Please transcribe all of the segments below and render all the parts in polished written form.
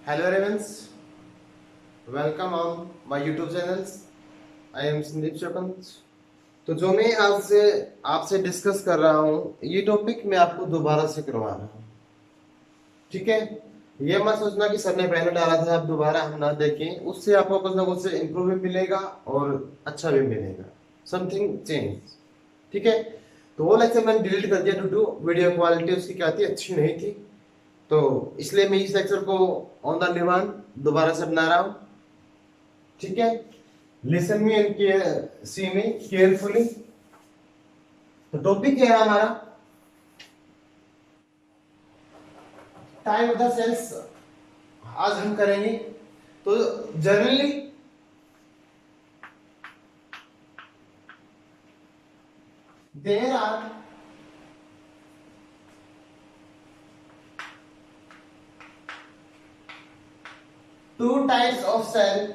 Hello everyone, welcome on my YouTube channels. I am Sandeep चौकंत। तो जो मैं आज से आपसे डिस्कस कर रहा हूँ ये टॉपिक मैं आपको दोबारा से करवा रहा हूँ, ठीक है। ये मत सोचना कि सर ने पहले डाला था अब दोबारा हम ना देखें, उससे आपको कुछ ना कुछ इम्प्रूव भी मिलेगा और अच्छा भी मिलेगा, समथिंग चेंज, ठीक है। तो वो लेक्चर मैंने डिलीट कर दिया ड्यू टू वीडियो क्वालिटी उसकी क्या थी, अच्छी नहीं थी। तो इसलिए मैं इस लेक्चर को ऑन द डिमांड दोबारा से बना रहा हूं, ठीक है। Listen me and see me carefully. तो टॉपिक क्या है हमारा, टाइम ऑफ द सेल्स आज हम करेंगे। तो generally there are two types of cell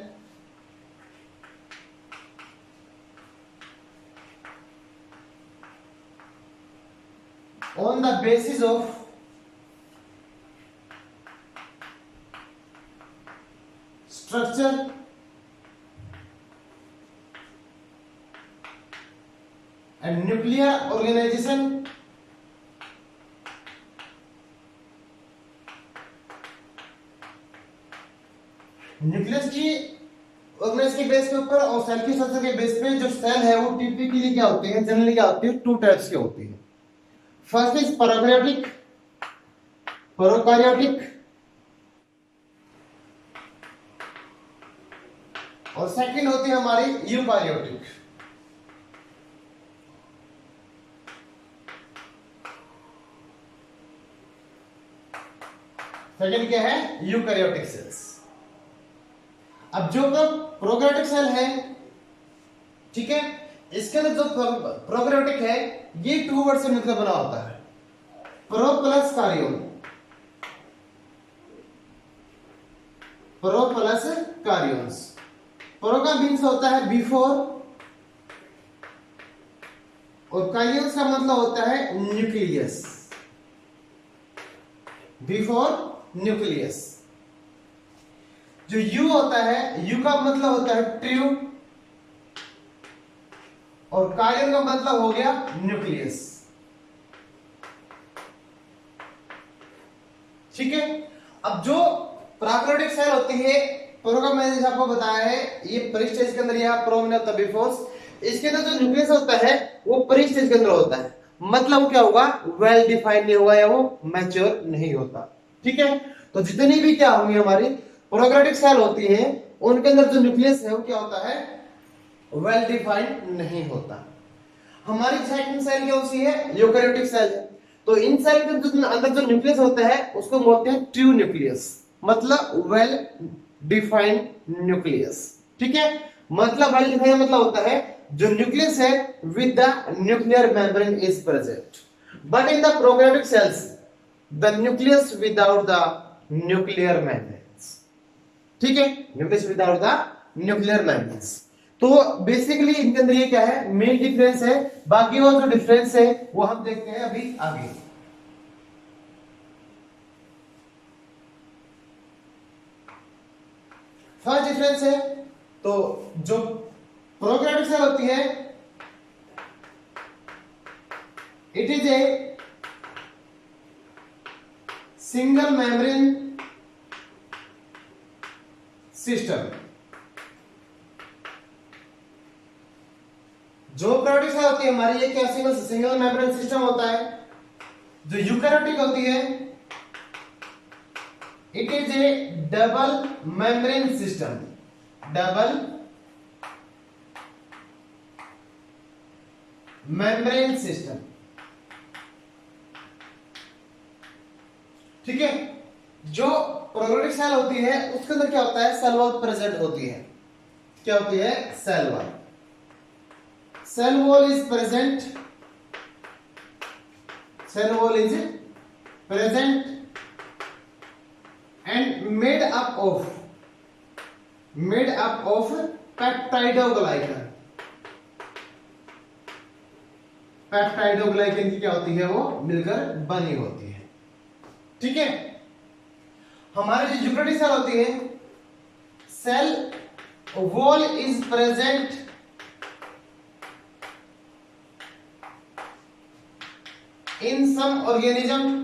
on the basis of structure and nuclear organization nucleus की ऑर्गेनाइज के बेस के ऊपर और सेल की स्ट्रक्चर के बेस पे जो सेल है वो टिपिकली क्या होती है, जनरली क्या होती है, टू टाइप्स की होती है। फर्स्ट इज प्रोकैरियोटिक, और सेकंड होती है हमारी यूकारियोटिक। सेकंड क्या है, यूकारियोटिक सेल्स। अब जो प्रोकैरियोटिक सेल है, ठीक है, इसके अंदर जो प्रोकैरियोटिक है ये टू वर्ड से मिलकर बना होता है, pro plus karyon, pro plus karyons. Pro का मीन्स होता है बिफोर और कार्योन्स का मतलब होता है न्यूक्लियस, बिफोर न्यूक्लियस। जो यू होता है, यू का मतलब होता है ट्रू और कार्योन का मतलब हो गया न्यूक्लियस, ठीक है। अब जो प्रोकैरियोटिक सेल होती है, प्रो का मैंने जैसे आपको बताया है ये प्री स्टेज के अंदर, यह प्रो में होता है बिफोर। इसके अंदर जो न्यूक्लियस होता है वो प्री स्टेज के अंदर होता है, मतलब वो क्या होगा, वेल डिफाइंड नहीं होगा या वो मैच्योर नहीं होता, ठीक है। तो जितनी भी क्या होंगी हमारी प्रोकैरियोटिक सेल होती है उनके अंदर जो न्यूक्लियस है वो क्या होता है, वेल डिफाइंड नहीं होता। हमारी सेकंड सेल कौन सी है, यूकैरियोटिक सेल है। तो इन सेल के अंदर जो न्यूक्लियस होता है उसको बोलते हैं ट्रू न्यूक्लियस, मतलब वेल डिफाइंड न्यूक्लियस, ठीक है। मतलब वेल डिफाइंड मतलब होता है जो न्यूक्लियस है with the nuclear membrane is present, but in the prokaryotic cells the nucleus without the nuclear membranes, ठीक है, nucleus without the nuclear membranes. तो बेसिकली इनके अंदर ये क्या है, मेन डिफरेंस है। बाकी वो जो डिफरेंस है वो हम देखते हैं अभी आगे। फर्स्ट डिफरेंस है तो जो प्रोकैरियोटिक सेल होती है it is a single membrane system. जो प्रोकैरियोटिक सेल होती है हमारी ये क्या सिंगल मेम्ब्रेन सिस्टम होता है। जो यूकैरियोटिक होती है it is A double membrane system, double membrane system, ठीक है। जो प्रोकैरियोटिक सेल होती है उसके अंदर क्या होता है, सेल वॉल प्रेजेंट होती है। क्या होती है, cell wall, cell wall is present, cell wall is present and made up of peptidoglycan। Peptidoglycan की क्या होती है, वो मिलकर बनी होती है, ठीक है। हमारे जो यूकेरियोटिक सेल होती है, cell wall is present in some organism,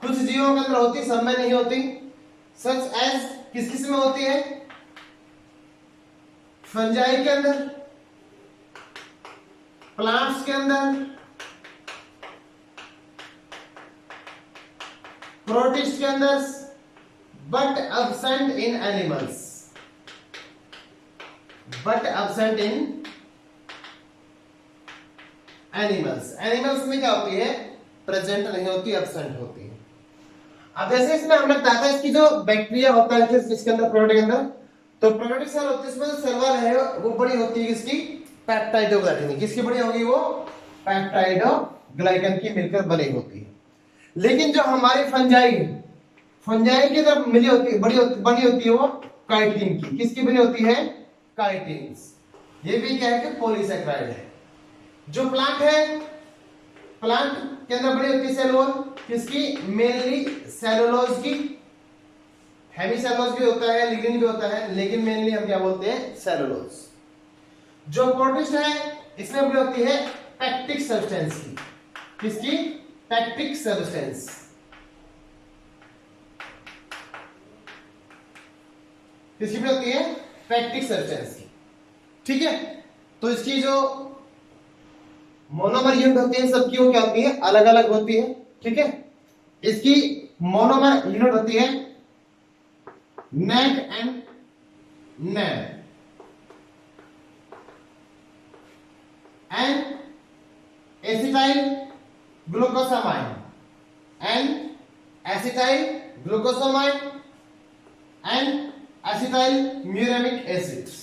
कुछ जीवों के अंदर होती, सब में नहीं होती। सच एज किस किस में होती है? फंजाई के अंदर, प्लांट्स के अंदर, प्रोटिस्ट के अंदर, but absent in animals, but absent in animals. Animals में क्या होती है? प्रेजेंट नहीं होती, एब्सेंट होती है। अब जैसे इसमें हमने बताया था इसकी जो बैक्टीरिया होता है इसके अंदर, प्रोटीन के अंदर, तो प्रोटीन सेल होती है, इसमें जो सेल वॉल है वो बड़ी होती है किसकी? पेप्टाइडोग्लाइकन। किसकी बड़ी होगी वो? पेप्टाइडोग्लाइकन की मिलकर बनी होती है। लेकिन जो हमारी फंजाई की तरफ मिली होती है, बनी होती है वो काइटिन की। किसकी बनी होती है? काइटिन। ये भी क्या है कि पॉलीसेकेराइड है। जो प्लांट है, प्लांट के अंदर बड़ी होती है सेल वॉल किसकी? मेनली सेलुलोज की। हेमीसेलुलोज भी होता है, लिग्निन भी होता है, लेकिन मेनली हम क्या बोलते हैं? सेलुलोज। जो प्रोटिस्ट है इसमें बड़ी होती है पैक्टिक सब्सटेंस की। किसकी? Pectic substance. किसकी बड़ी होती है? पैक्टिक सब्सटेंस की। ठीक है, तो इसकी जो मोनोमर यूनिट होती है सबकी वो क्या होती है? अलग अलग होती है। ठीक है, इसकी मोनोमर यूनिट होती है NAG and NAM and acetyl glucosamine and acetyl glucosamine and acetyl muramic acids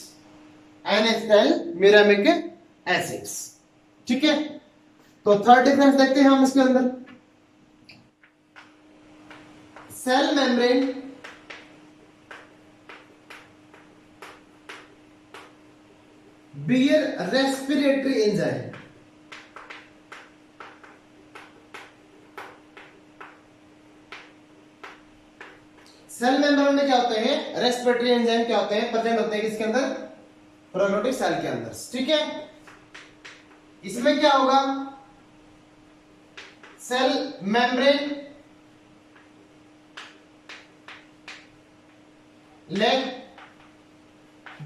and acetyl muramic acids. ठीक है, तो थर्ड डिफरेंस देखते हैं हम इसके अंदर। Cell membrane bear respiratory enzyme. Cell membrane में क्या होते हैं? रेस्पिरेटरी एंजाइम क्या होते हैं? प्रेजेंट होते हैं किसके अंदर? प्रोकैरियोटिक सेल के अंदर। ठीक है, इसमें क्या होगा? Cell membrane lack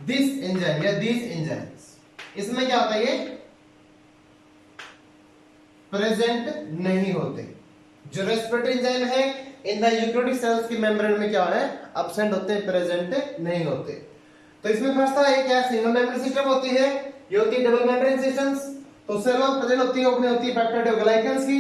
this enzyme या दीज एंजाइम्स। इसमें क्या होता है? ये प्रेजेंट नहीं होते। जो रेस्पिरेटरी एंजाइम है इन द यूकेरियोटिक सेल्स की मेम्ब्रेन में क्या है? एब्सेंट होते हैं, प्रेजेंट नहीं होते। तो इसमें फर्स्ट था ये क्या? सिंगल मेम्ब्रेन सिस्टम होती है, ये होती है डबल मेम्ब्रेन सिस्टम्स। तो सेल वॉल प्रेजेंट होती है, अपनी होती है पेप्टाइडोग्लाइकन्स की।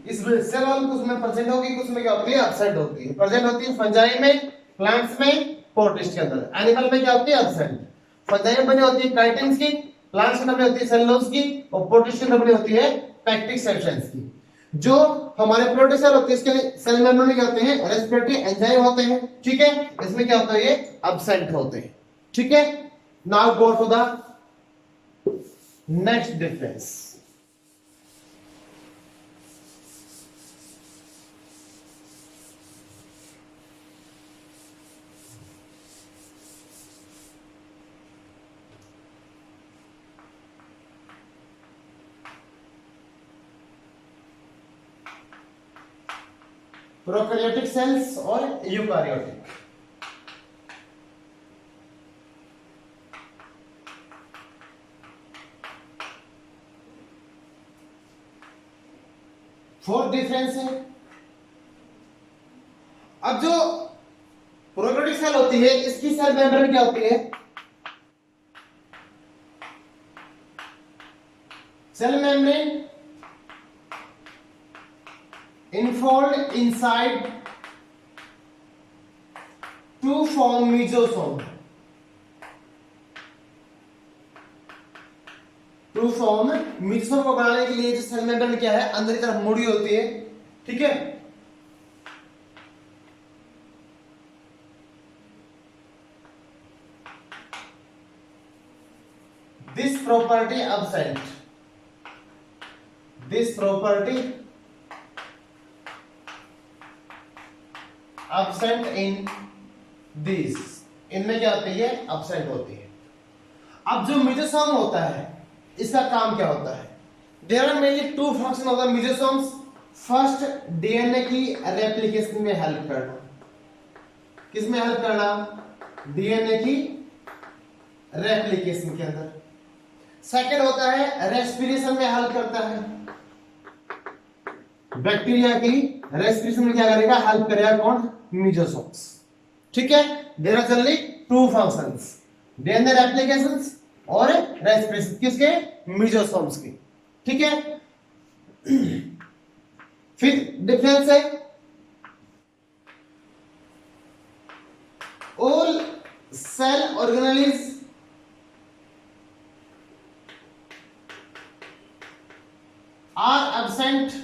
इस सेल वॉल कुछ में प्रेजेंट होगी, कुछ में क्या होती है? एब्सेंट होती है। प्रेजेंट होती है फंजाई में, प्लांट्स में, प्रोटिस्ट के अंदर। एनिमल में क्या होती है? एब्सेंट। फंजाई में बनी होती है काइटिन्स की, प्लांट्स के अंदर बनी होती है सेलुलोज की, और प्रोटिस्ट के अंदर बनी होती है पैक्टिक सब्सटेंस की। जो हमारे प्रोटिस्ट सेल होते हैं इसके सेल मेम्ब्रेन में क्या होते हैं? रेस्पिरेटरी एंजाइम होते हैं। ठीक है, इसमें क्या होता है? ये एब्सेंट होते हैं। ठीक है, now go to the next difference. Prokaryotic cells और यूकारियोटिक। फोर्थ डिफरेंस है, अब जो प्रोकैरियोटिक सेल होती है इसकी सेल मेम्ब्रेन क्या होती है? Cell membrane enfold inside to form mesosome, to form mesosome को बनाने के लिए जो सेल मेम्ब्रेन क्या है? अंदर की तरफ मुड़ी होती है। ठीक है, this property absent, this property absent in these, इनमें क्या होती है, absent होती है। अब जो मेसोसोम होता है इसका काम क्या होता है? There are mainly two function of the mesosomes. First, DNA की रेप्लिकेशन में हेल्प करना। किसमें हेल्प करना? डीएनए की रेप्लिकेशन के अंदर। सेकंड होता है रेस्पिरेशन में हेल्प करता है। बैक्टीरिया की रेस्पिरेशन में क्या करेगा? हेल्प करेगा कौन? मेसोसोम्स। ठीक है, there are generally two functions, DNA replications और रेस्पिरेशन। किसके? मेसोसोम्स की। ठीक है, फिर डिफरेंस है, all cell organelles are absent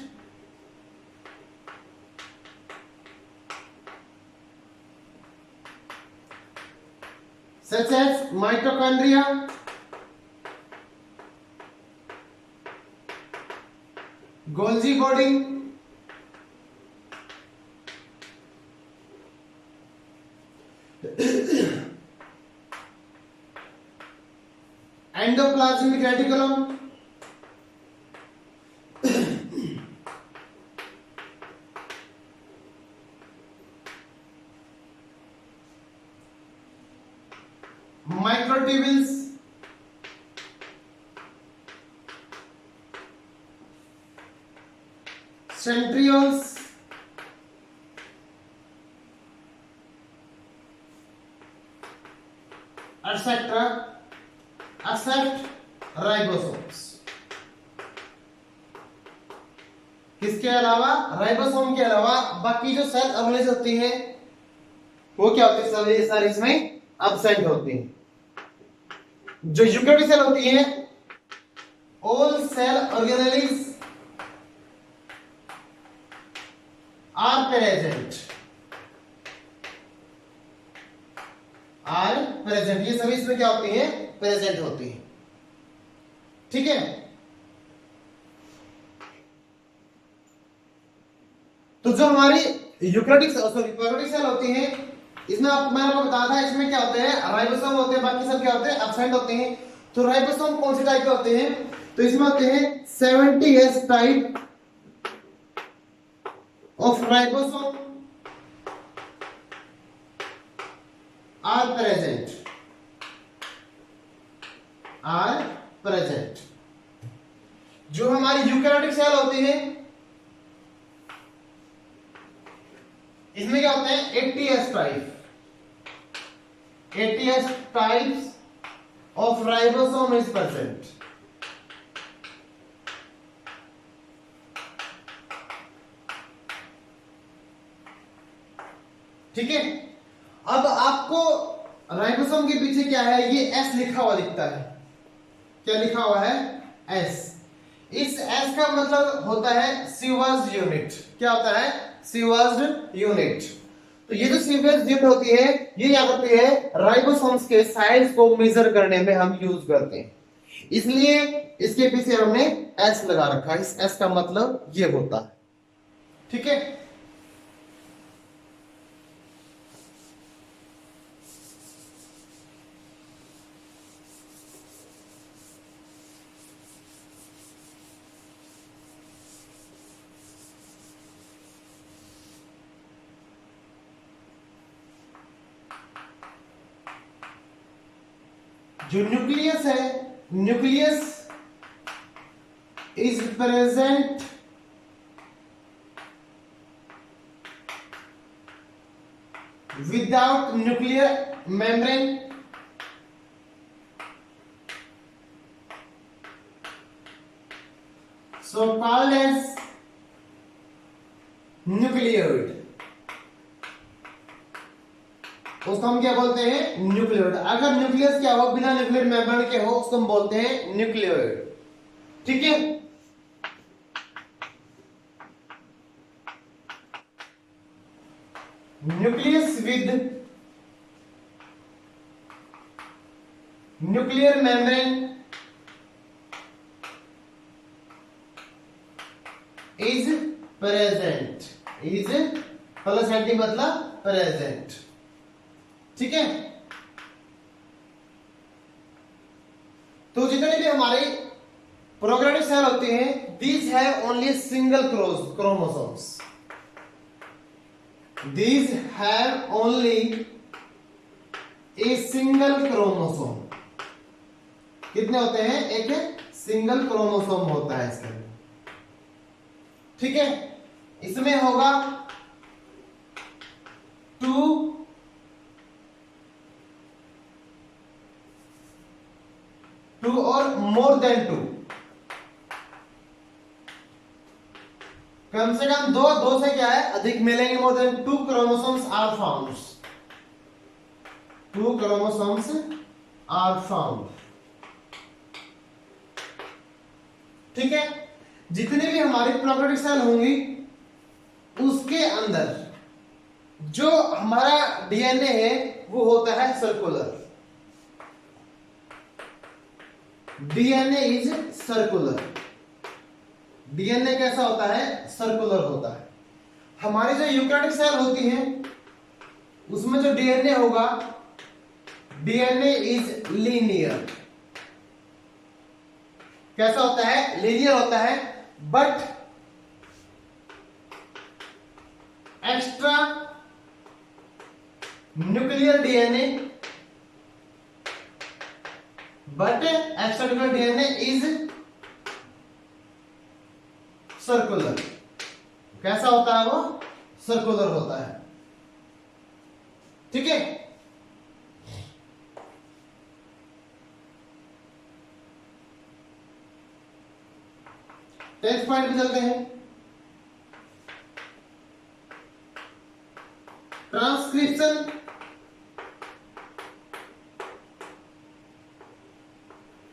such as mitochondria, Golgi body, endoplasmic reticulum, microtubules, centrioles, etc. except ribosomes। किसके अलावा? राइबोसोम के अलावा बाकी जो सेल ऑर्गेनेल्स होती हैं वो क्या होती है? ये सारी इसमें एब्सेंट होती हैं। जो यूकेरियोटिक सेल होती है, all cell organelles are present, ये सभी इसमें क्या होती है? प्रेजेंट होती है। ठीक है, तो जो हमारी यूकेरियोटिक प्रोकैरियोटिक सेल होती है, इसमें मैंने आपको बताया था, इसमें क्या होते हैं? राइबोसोम होते हैं, बाकी सब क्या होते हैं? एब्सेंट होते हैं। तो राइबोसोम कौन से टाइप के होते हैं? तो इसमें होते हैं 70S type of ribosome are present. जो हमारी यूकेरियोटिक सेल होती है इसमें क्या होते हैं? 80S types of ribosome is present. ठीक है, अब आपको राइबोसोम के पीछे क्या है? ये एस लिखा हुआ दिखता है। क्या लिखा हुआ है? एस। इस एस का मतलब होता है सीवर्स यूनिट। क्या होता है? Sewers unit. तो ये जो सीवर्स यूनिट होती है, ये क्या करती है? राइबोसोम्स के साइज को मेजर करने में हम यूज करते हैं, इसलिए इसके पीछे हमने एस लगा रखा है। इस एस का मतलब ये होता है। ठीक है, जो न्यूक्लियस है, nucleus is present without nuclear membrane, so called as nucleoid. उसको हम क्या बोलते हैं? न्यूक्लियोइड। अगर न्यूक्लियस क्या हो, बिना न्यूक्लियर मेम्ब्रेन के हो, उसको हम बोलते हैं न्यूक्लियोइड। ठीक है, nucleus with nuclear membrane is present. Is plus anti मतलब प्रेजेंट। ठीक है, तो जितने भी हमारे प्रोकैरियोटिक सेल होते हैं, these have only single chromosomes, these have only a single chromosome. कितने होते हैं? एक सिंगल क्रोमोसोम होता है इसके अंदर। ठीक है, इसमें होगा 2 और मोर देन 2, कम से कम 2 से क्या है? अधिक मिलेंगे। More than 2 chromosomes are found, 2 chromosomes are found. ठीक है, जितने भी हमारी प्रोकैरियोटिक सेल होंगी उसके अंदर जो हमारा डीएनए है वो होता है circular. DNA is circular. DNA कैसा होता है? सर्कुलर होता है। हमारी जो यूकैरियोटिक सेल होती है उसमें जो डीएनए होगा, डीएनए इज लीनियर। कैसा होता है? लीनियर होता है। But extra nuclear DNA, but extra nuclear DNA is circular. कैसा होता है वो? सर्कुलर होता है। ठीक है, टेस्ट पॉइंट पे चलते हैं। Transcription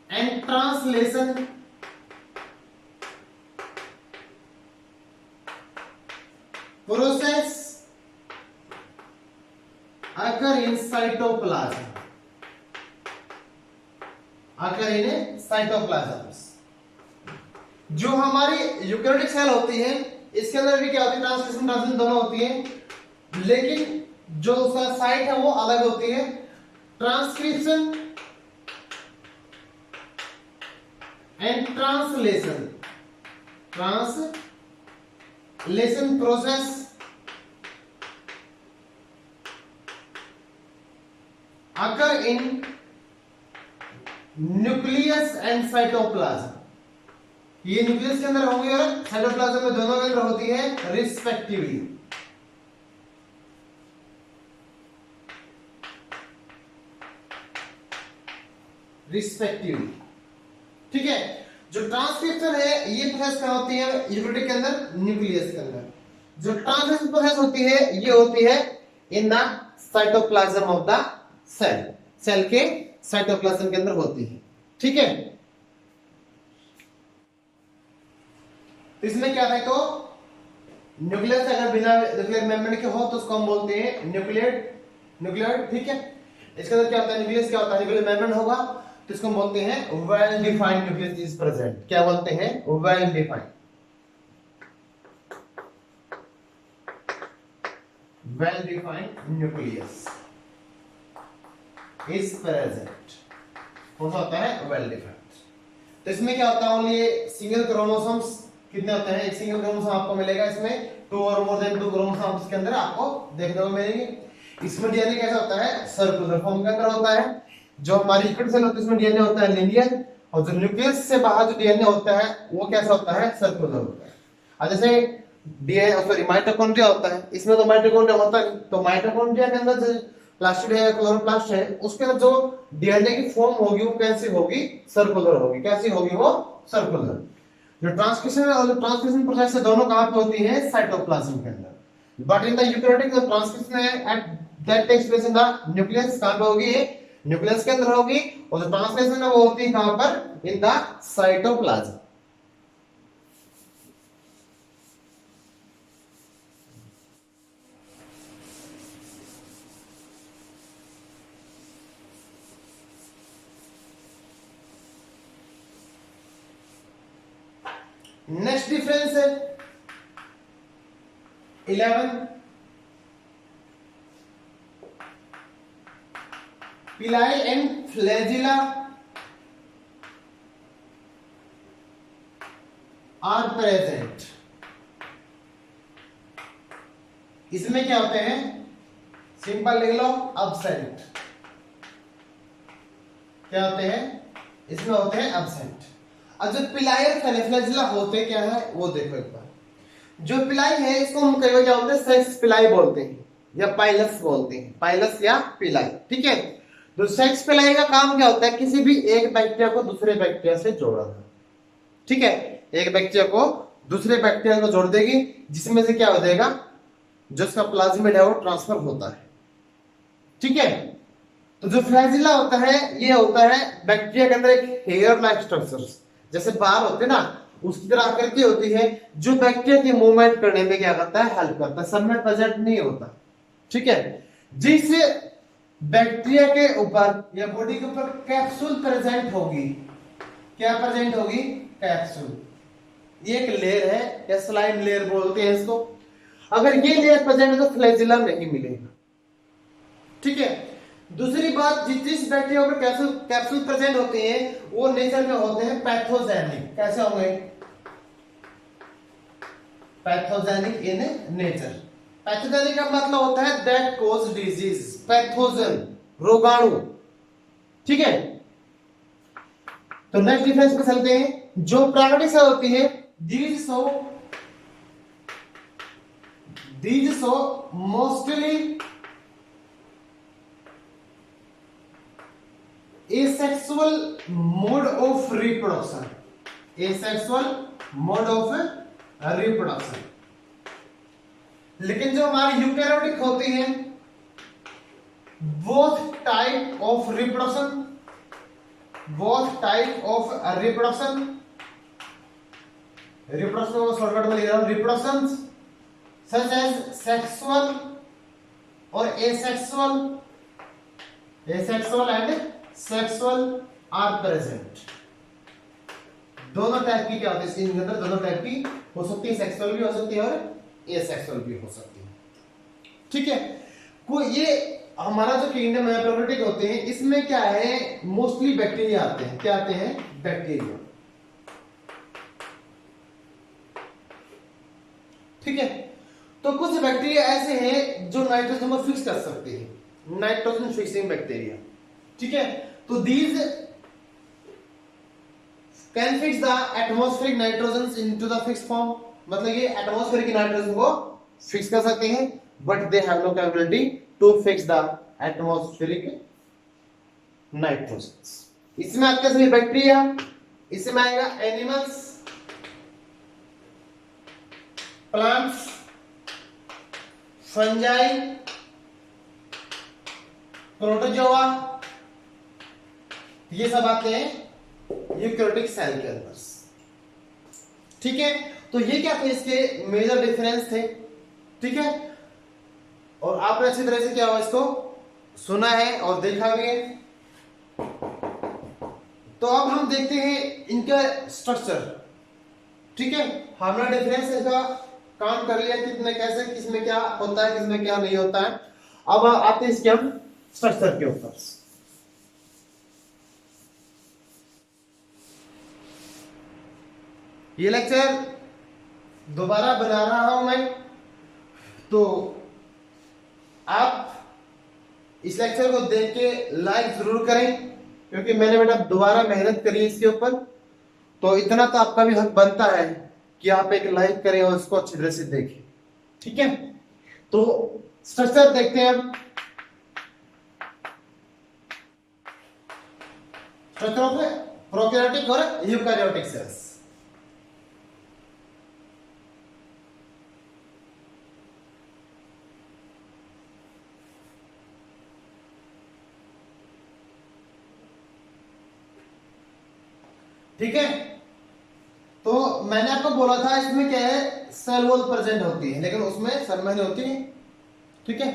and translation process occur in cytoplasm, occur in cytoplasm। जो हमारी यूकैरियोटिक सेल होती है इसके अंदर भी क्या होती है? ट्रांसक्रिप्शन ट्रांसलेशन दोनों होती है, लेकिन जो उसका साइट है वो अलग होती है। Transcription and translation, translation process occur in nucleus and cytoplasm. ये न्यूक्लियस के अंदर होंगे और साइटोप्लाज्म में दोनों के अंदर होती है रिस्पेक्टिवली। रिस्पेक्टिवली। ठीक है, जो ट्रांसक्रिप्शन है ये प्रोसेस कहां होती है? यूकैरियोटिक के अंदर, न्यूक्लियस के अंदर। जो ट्रांसलेशन प्रोसेस होती है ये होती है in the cytoplasm of the cell, cell के साइटोप्लाज्म के अंदर होती है। ठीक है, इसमें क्या है? तो न्यूक्लियस अगर बिना न्यूक्लियर मेम्ब्रेन के हो तो उसको हम बोलते हैं न्यूक्लियर। ठीक है, इसके अंदर क्या होता है? न्यूक्लियस क्या होता है? न्यूक्लियर मेम्ब्रेन होगा तो इसको हम बोलते हैं well defined nucleus is present. क्या बोलते हैं? Well defined, well defined nucleus is present. कौन सा होता है? Well defined. तो इसमें क्या होता है? ओनली सिंगल क्रोमोसोम्स कितने होते हैं? एक सिंगल क्रोमोसोम आपको मिलेगा। इसमें 2 और मोर देन 2 क्रोमोसोम्स के अंदर आपको देखने को मिलेंगे। इसमें डीएनए कैसा होता है? सर्कुलर फॉर्म के अंदर होता है। जो हमारी यूकैरियोटिक सेल होती है उसमें डीएनए होता है लीनियर, और जो न्यूक्लियस से बाहर जो डीएनए होता है वो कैसा होता है? सर्कुलर होता है। अब जैसे डीएनए सॉरी माइटोकॉन्ड्रिया होता है, इसमें तो माइटोकॉन्ड्रिया होता नहीं, तो माइटोकॉन्ड्रिया के अंदर जो प्लास्टिड है, क्लोरोप्लास्ट है, उसके अंदर जो डीएनए की फॉर्म होगी वो कैसी होगी? सर्कुलर होगी। कैसी होगी वो? सर्कुलर। जो ट्रांसक्रिप्शन और ट्रांसलेशन प्रोसेस है दोनों कहां पे होती है? साइटोप्लाज्म के अंदर। बट इन द यूकैरियोटिक जो ट्रांसक्रिप्शन है at that takes place in the nucleus. कहां पे होगी? न्यूक्लियस के अंदर होगी। और जो ट्रांसलेशन है वो होती है कहां पर? इन द साइटोप्लाज्म। नेक्स्ट डिफरेंस है 11। पिलाई एंड फ्लैजिला आर प्रेजेंट। इसमें क्या होते हैं, सिंपल लिख लो, एब्सेंट। क्या होते हैं, इसमें होते हैं एब्सेंट। अब जो पिलाई और फ्लैजिला होते क्या है वो देखो एक बार। जो पिलाई है इसको हम कई बार क्या बोलते हैं, सेक्स पिलाई बोलते हैं या पाइलस बोलते हैं, पाइलस या पिलाई। ठीक है, तो सेक्स पिलाई का काम क्या होता है, किसी भी एक बैक्टीरिया को दूसरे बैक्टीरिया से जोड़ना। ठीक है, एक बैक्टीरिया को दूसरे बैक्टीरिया को जोड़ देगी, जिसमें से क्या हो जाएगा, जो उसका प्लाज्मिड है वो ट्रांसफर होता है। ठीक है, तो जो फ्लैजिला होता है ये होता है बैक्टीरिया के अंदर एक हेयर लाइक स्ट्रक्चर, जैसे बाल होते हैं ना उसकी तरह आकृति होती है, जो बैक्टीरिया की मूवमेंट करने में क्या करता है, हेल्प करता है, सब में प्रेजेंट नहीं होता। ठीक है, जिस बैक्टीरिया के ऊपर या बॉडी के ऊपर कैप्सूल प्रेजेंट होगी, क्या प्रेजेंट होगी, कैप्सूल, ये एक लेयर है या स्लाइम लेयर बोलते हैं इसको। अगर ये लेयर प्रेजेंट है तो फ्लैजिला नहीं मिलेगा। ठीक है, दूसरी बात, जिस बैक्टीरिया पर कैप्सूल प्रेजेंट होते हैं वो नेचर में होते हैं पैथोजेनिक। कैसे होंगे, पैथोजेनिक इन नेचर। पैथोजेनिक का मतलब होता है दैट कॉज डिजीज, पैथोजन, रोगाणु। ठीक है, तो नेक्स्ट डिफरेंस पे चलते हैं। जो प्राकृतिक सेल होती है these so mostly asexual mode of reproduction, asexual mode of reproduction। लेकिन जो हमारी यूकैरियोटिक होती हैं both type of reproduction को शॉर्टकट में लिख रहा हूं, reproductions such as sexual और asexual and sexual are present। दोनों टाइप की क्या होती है इसके अंदर, दोनों टाइप की हो सकती है, सेक्सुअल भी हो सकती है और एसेक्सुअल भी हो सकती है। ठीक है, को ये हमारा जो किंगडम है प्रोकैरियोटिक होते हैं, इसमें क्या है, मोस्टली बैक्टीरिया आते हैं। क्या आते हैं, बैक्टीरिया। ठीक है, तो कुछ बैक्टीरिया ऐसे हैं जो नाइट्रोजन को फिक्स कर सकते हैं, नाइट्रोजन फिक्सिंग बैक्टीरिया। ठीक है, तो these can fix the atmospheric nitrogen into the fixed form, मतलब ये एटमॉस्फेरिक नाइट्रोजन को फिक्स कर सकते हैं, but they have no capability to fix the atmospheric nitrogen. इसमें आपके सभी बैक्टीरिया, इसमें आएगा एनिमल्स, प्लांट्स, फंजाई, प्रोटोजोआ, ये सब आते हैं यूकैरियोटिक सेल के अंदर। ठीक है, तो ये क्या थे, इसके मेजर डिफरेंस थे। ठीक है, और आपने अच्छी तरह से क्या हुआ, इसको सुना है और देखा भी है। तो अब हम देखते हैं इनका स्ट्रक्चर। ठीक है, हमने डिफरेंस इसका काम कर लिया, कितने कैसे, किसमें क्या होता है, किसमें क्या नहीं होता है। अब आते हैं इसके हम स्ट्रक्चर के ऊपर। ये लेक्चर दोबारा बना रहा हूं मैं, तो आप इस लेक्चर को देख के लाइक जरूर करें, क्योंकि मैंने बेटा दोबारा मेहनत करी इसके ऊपर, तो इतना तो आपका भी हक बनता है कि आप एक लाइक करें और उसको अच्छी तरह से देखें। ठीक है, तो स्ट्रक्चर देखते हैं अब। स्ट्रक्चर ऑफ प्रोकैरियोटिक और यूकैरियोटिक सेल्स। ठीक है, तो मैंने आपको बोला था इसमें क्या है, सेल वॉल प्रेजेंट होती है, लेकिन उसमें सेल मेम्ब्रेन होती है। ठीक है,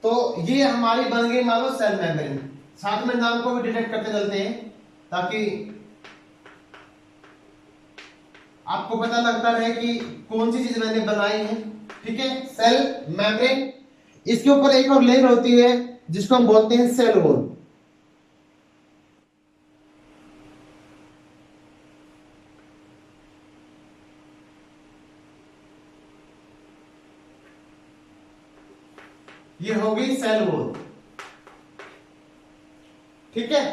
तो ये हमारी बन गई मान लो सेल मेम्ब्रेन। साथ में नाम को भी डिटेक्ट करते चलते हैं ताकि आपको पता लगता रहे कि कौन सी चीज मैंने बनाई है। ठीक है, सेल मेम्ब्रेन, इसके ऊपर एक और लेयर होती है जिसको हम बोलते हैं सेल वॉल। ये होगी सेल वॉल। ठीक है,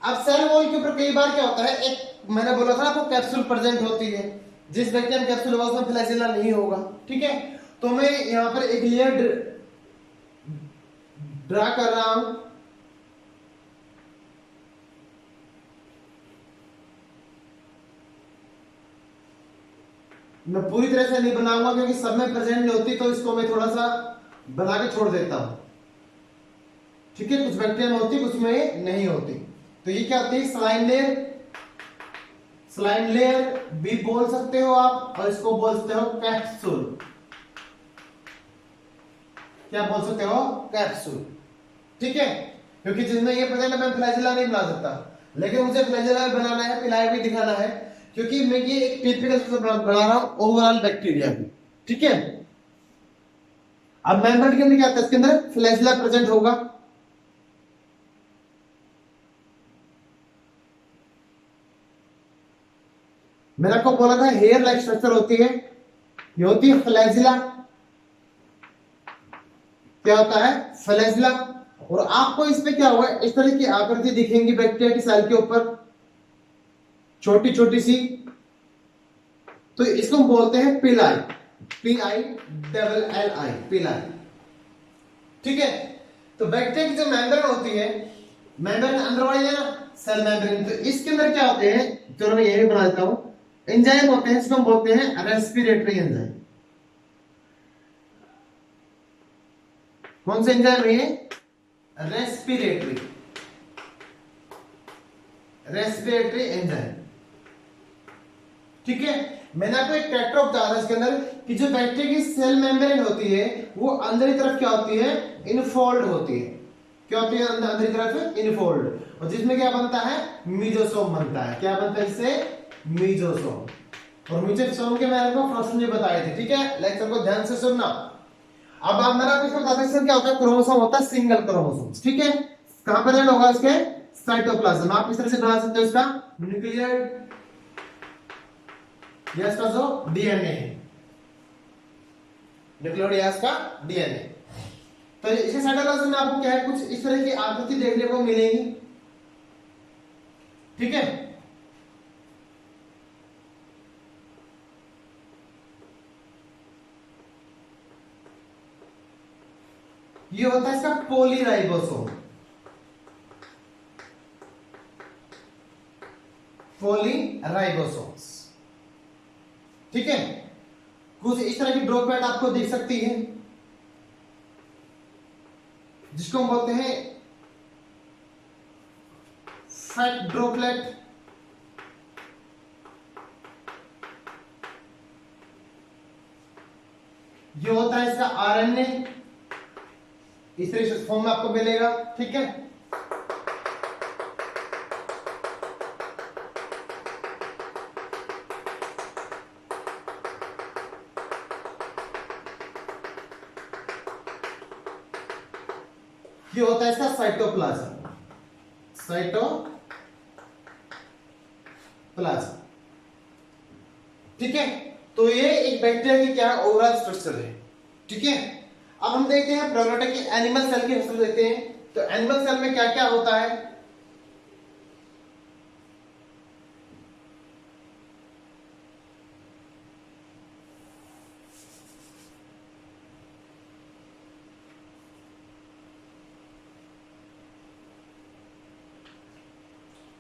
अब सेल वॉल के ऊपर कई बार क्या होता है, एक मैंने बोला था आपको कैप्सूल प्रेजेंट होती है, जिस बैक्टीरियम कैप्सूल होगा उसमें फ्लैजेला नहीं होगा। ठीक है, तो मैं यहां पर एक लेयर ड्रा कर रहा हूं। मैं पूरी तरह से नहीं बनाऊंगा क्योंकि सब में प्रेजेंट नहीं होती, तो इसको मैं थोड़ा सा बना के छोड़ देता हूं। ठीक है, कुछ बैक्टीरिया में होती, कुछ में नहीं होती। तो ये क्या होती है, स्लाइम लेयर। स्लाइम लेयर भी बोल सकते हो आप, और इसको बोल सकते हो कैप्सूल। क्या बोल सकते हो, कैप्सूल। ठीक है, क्योंकि जिसमें ये प्रेजेंट है मैं फ्लैजेला नहीं बना सकता, लेकिन मुझे फ्लैजेला बनाना है, पिलाई भी दिखाना है, क्योंकि मैं ये एक टिपिकल बना रहा हूं ओवरऑल बैक्टीरिया की। ठीक है, अब मेम्ब्रेन के अंदर क्या आता है, इसके अंदर फ्लैजेला प्रेजेंट होगा। मैंने आपको बोला था हेयर लाइक स्ट्रक्चर होती है, ये होती है फ्लैजिला। क्या होता है, फ्लैजिला। और आपको इसमें क्या होगा, इस तरह की आकृति दिखेंगी बैक्टीरिया की सेल के ऊपर, छोटी छोटी सी। तो इसको हम बोलते हैं पिलाई, PILLI, पिलाई। ठीक है, तो बैक्टीरिया की जो मेम्ब्रेन होती है, मेम्ब्रेन अंदर वाली है ना, सेल मेम्ब्रेन, तो इसके अंदर क्या होते हैं, चलो मैं ये भी बना देता हूं, एंजाइम होते हैं, इसको हम बोलते हैं रेस्पिरेटरी एंजाइम। कौन से एंजाइम है ये, रेस्पिरेटरी, रेस्पिरेटरी एंजाइम। ठीक है, मैंने आपको एक ट्रैक्टर बताया था इसके अंदर कि जो बैक्टीरिया की सेल मेम्ब्रेन होती है वो अंदर की तरफ क्या होती है, इनफोल्ड होती है। क्या होती है, अंदर की तरफ इनफोल्ड, और जिसमें क्या बनता है, मीजोसोम बनता है। क्या बनता है इससे, मीजोसोम। और मीजोसोम के मैंने आपको फर्स्ट में बताए थे। ठीक है, लेक्चर को ध्यान से सुनना। अब आप मैंने आपको बताता हूं क्या होता है, क्रोमोसोम होता है सिंगल क्रोमोसोम। ठीक है, कहां पर होगा इसके, साइटोप्लाज्म। आप इस तरह से बना सकते हो इसका न्यूक्लियर, या इसका जो डीएनए है, न्यूक्लियोटाइड का डीएनए। तो इसके साइटोप्लाज्म में आपको क्या है, कुछ इस तरह की आकृति देखने को मिलेगी। ठीक है, ये होता है इसका पॉलीराइबोसोम, पॉलीराइबोसोम्स। ठीक है, कुछ इस तरह की ड्रॉपलेट आपको दिख सकती है, जिसको हम बोलते हैं फैट ड्रॉपलेट। ये होता है इसका आरएनए, इस तरह से फॉर्म में आपको मिलेगा। ठीक है, ये होता है इसका साइटोप्लाज्म, साइटोप्लाज्म। ठीक है, तो ये एक बैक्टीरिया की क्या ओवरऑल स्ट्रक्चर है। ठीक है, अब हम देखते हैं प्रोकैरियोटिक की एनिमल सेल की स्ट्रक्चर देखते हैं। तो एनिमल सेल में क्या क्या होता है,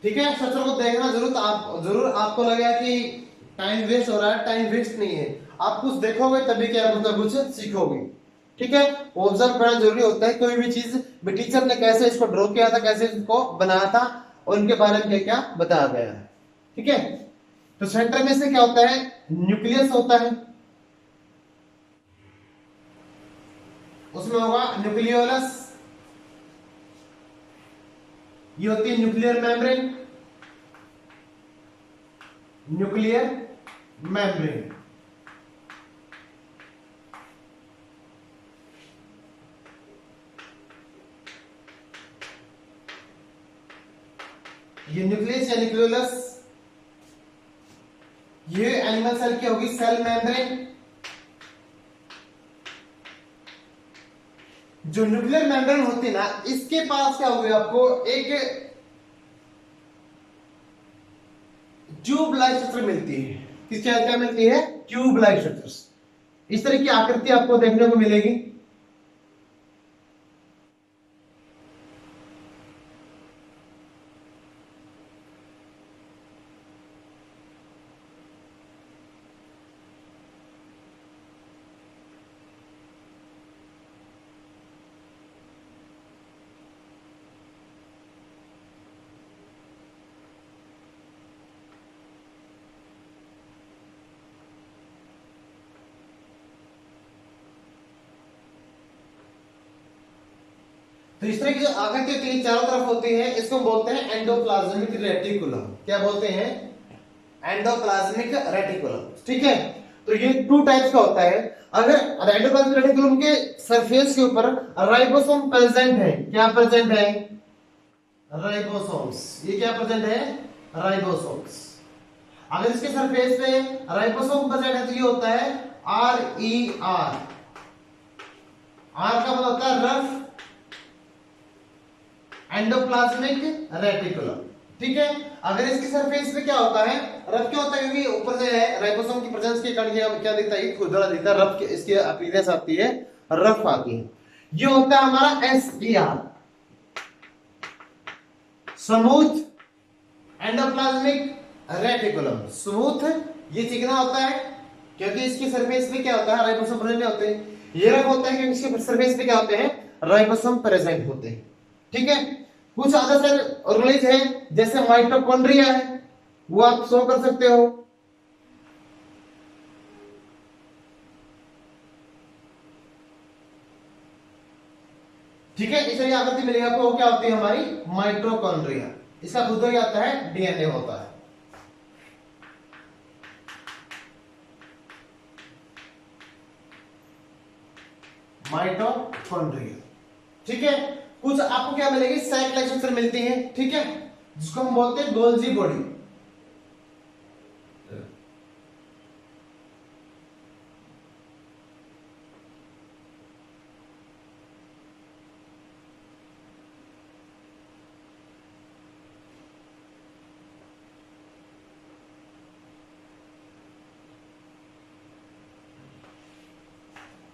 ठीक है, स्ट्रक्चर को देखना जरूर आपको लगेगा कि टाइम वेस्ट हो रहा है, टाइम वेस्ट नहीं है। आप कुछ देखोगे तभी क्या मतलब कुछ सीखोगे। ठीक है, ऑब्जर्व करना जरूरी होता है, कोई भी चीज टीचर ने कैसे इसको ड्रॉ किया था, कैसे इसको बनाया था, और इनके बारे में क्या क्या बताया गया है। ठीक है, तो सेंटर में से क्या होता है, न्यूक्लियस होता है, उसमें होगा न्यूक्लियोलस, ये होती है न्यूक्लियर मेम्ब्रेन, न्यूक्लियर मेम्ब्रेन। ये न्यूक्लियस या न्यूक्लियोलस, ये एनिमल सेल की होगी सेल मेम्ब्रेन, जो न्यूक्लियर मेम्ब्रेन होती है ना, इसके पास क्या होगी आपको एक ट्यूब लाइक स्ट्रक्चर मिलती है। किस क्या मिलती है? Tube like structure. इस तरह की आकृति आपको देखने को मिलेगी। तो इस तरह की जो आकृति होती है चारों तरफ होती है, इसको बोलते हैं एंडोप्लाज्मिक रेटिकुलम। क्या बोलते हैं? Endoplasmic reticulum. ठीक है, तो ये टू टाइप्स का होता है। अगर एंडोप्लाज्मिक रेटिकुलम के सरफेस के ऊपर राइबोसोम प्रेजेंट है, क्या प्रेजेंट है? राइबोसोम्स। ये क्या प्रेजेंट है? राइबोसोम्स। अगर इसके सरफेस पे राइबोसोम प्रेजेंट है तो ये होता है RER। आर का मतलब होता है रफ एंडोप्लाज्मिक रेटिकुलम। ठीक है, अगर इसकी सरफेस पे क्या होता है? रफ क्या होता है? क्योंकि ऊपर से है राइबोसोम की प्रेजेंस के कारण क्या दिखता है? खुरदरा दिखता है। रफ इसकी अपीयरेंस आती है, रफ आती है। ये होता है हमारा SER, smooth endoplasmic reticulum. Smooth, ये चिकना होता है क्योंकि इसकी सरफेस पे क्या होता है? राइबोसोम प्रेजेंट होते हैं। ये रफ होता है क्योंकि इसकी सरफेस पे क्या होते हैं? राइबोसोम प्रेजेंट होते हैं। ठीक है, कुछ अदर सेल ऑर्गेनेज है जैसे माइटोकॉन्ड्रिया है, वो आप शो कर सकते हो। ठीक है, इस तरह आकृति मिलेगी आपको। क्या होती है हमारी? माइटोकॉन्ड्रिया। इसका खुद क्या आता है? DNA होता है। माइटोकॉन्ड्रिया। ठीक है, कुछ आपको क्या मिलेगी? सैक लाइक स्ट्रक्चर मिलती है। ठीक है, जिसको हम बोलते हैं गोल्जी बॉडी।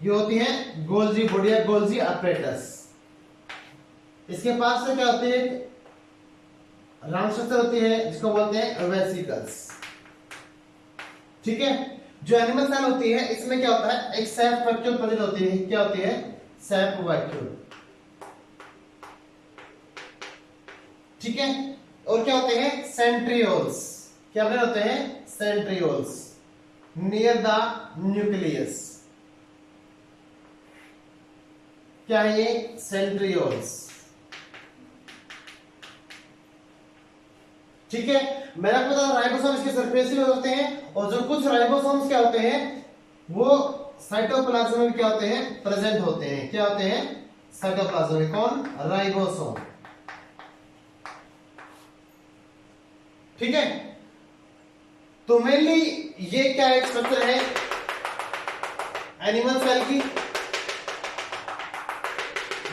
ये होती है गोल्जी बॉडी या गोल्जी अपरेटस। इसके पास से क्या होती है? राउंड स्ट्रक्चर होती है जिसको बोलते हैं वेसिकल्स। ठीक है, जो एनिमल सेल होती है इसमें क्या होता है? एक सेफ वैक्यूल प्रेजेंट होती है। क्या होती है? Safe vacuole. ठीक है, और क्या होते हैं? सेंट्रियोल्स। क्या बने होते हैं? Centrioles near the nucleus. क्या है ये? सेंट्रियोल्स। ठीक है, मैंने आपको बताया राइबोसोम इसके सरफेस पे होते हैं, और जो कुछ राइबोसोम्स क्या होते हैं वो साइटोप्लाज्म में क्या होते हैं? प्रेजेंट होते हैं। क्या होते हैं? साइटोप्लाज्म में। कौन? राइबोसोम। ठीक है, तो मेनली ये क्या एक स्ट्रक्चर है एनिमल सेल की।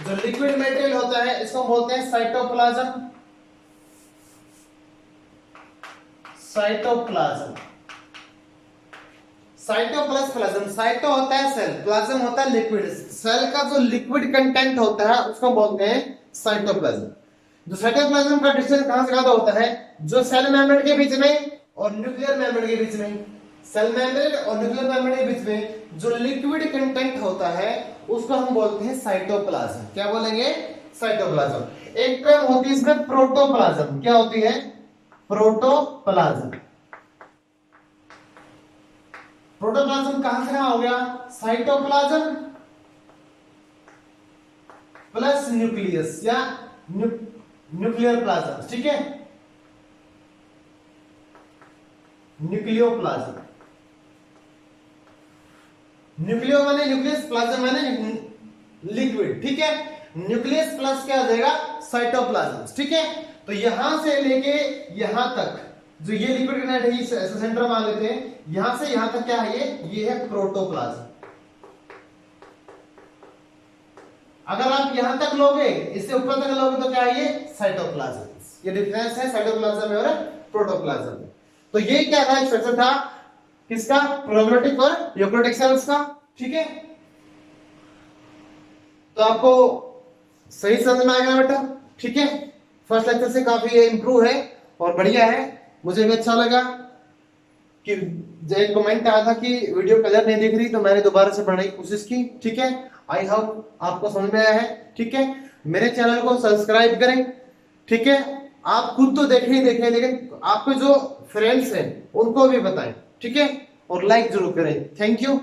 जो लिक्विड मटेरियल होता है इसको बोलते हैं साइटोप्लाज्म। साइटोप्लाज्म। साइटोप्लाज्म। साइटो होता है सेल, प्लाज्म होता है लिक्विड। सेल का जो लिक्विड कंटेंट होता है उसको बोलते हैं साइटोप्लाज्म। जो साइटोप्लाज्म का डिस्टेंस कहां से ज्यादा होता है? जो सेल मेम्ब्रेन के बीच में और न्यूक्लियर मेम्ब्रेन के बीच में। सेल मेम्ब्रेन और न्यूक्लियर मेम्ब्रेन के बीच में जो लिक्विड कंटेंट होता है उसको हम बोलते हैं साइटोप्लाज्म। क्या बोलेंगे? साइटोप्लाज्म। एक टर्म होती है इसमें प्रोटोप्लाज्म। क्या होती है? प्रोटोप्लाज्म। प्रोटोप्लाज्म कहां से कहां हो गया? साइटोप्लाज्म प्लस न्यूक्लियस या न्यूक्लियर प्लाज्म। ठीक है, न्यूक्लियोप्लाज्म। न्यूक्लियो माने न्यूक्लियस, प्लाज्म माने लिक्विड। ठीक है, न्यूक्लियस प्लस क्या आ जाएगा? साइटोप्लाज्म। ठीक है, तो यहां से लेके यहां तक जो ये लिक्विड कंटेंट है इस सेंटर मान लेते हैं, यहां से यहां तक क्या है? ये है प्रोटोप्लाज्म। अगर आप यहां तक लोगे, इससे ऊपर तक लोगे तो क्या है, ये साइटोप्लाज्म। ये डिफरेंस है साइटोप्लाज्म और प्रोटोप्लाज्म में। तो ये क्या था, स्ट्रक्चर था किसका, प्रोकैरियोटिक और यूकेरियोटिक सेल्स का। ठीक है, तो आपको सही समझ में आएगा बेटा। ठीक है, फर्स्ट लेक्चर से काफी ये इंप्रूव है और बढ़िया है। मुझे भी अच्छा लगा कि एक कमेंट आया था कि वीडियो क्लियर नहीं दिख रही, तो मैंने दोबारा से पढ़ने की कोशिश की। ठीक है, आई होप आपको समझ में आया है। ठीक है, मेरे चैनल को सब्सक्राइब करें। ठीक है, आप खुद तो देखें ही देखें, लेकिन आपके जो फ्रेंड्स हैं उनको भी बताएं। ठीक है, और लाइक जरूर करें। Thank you.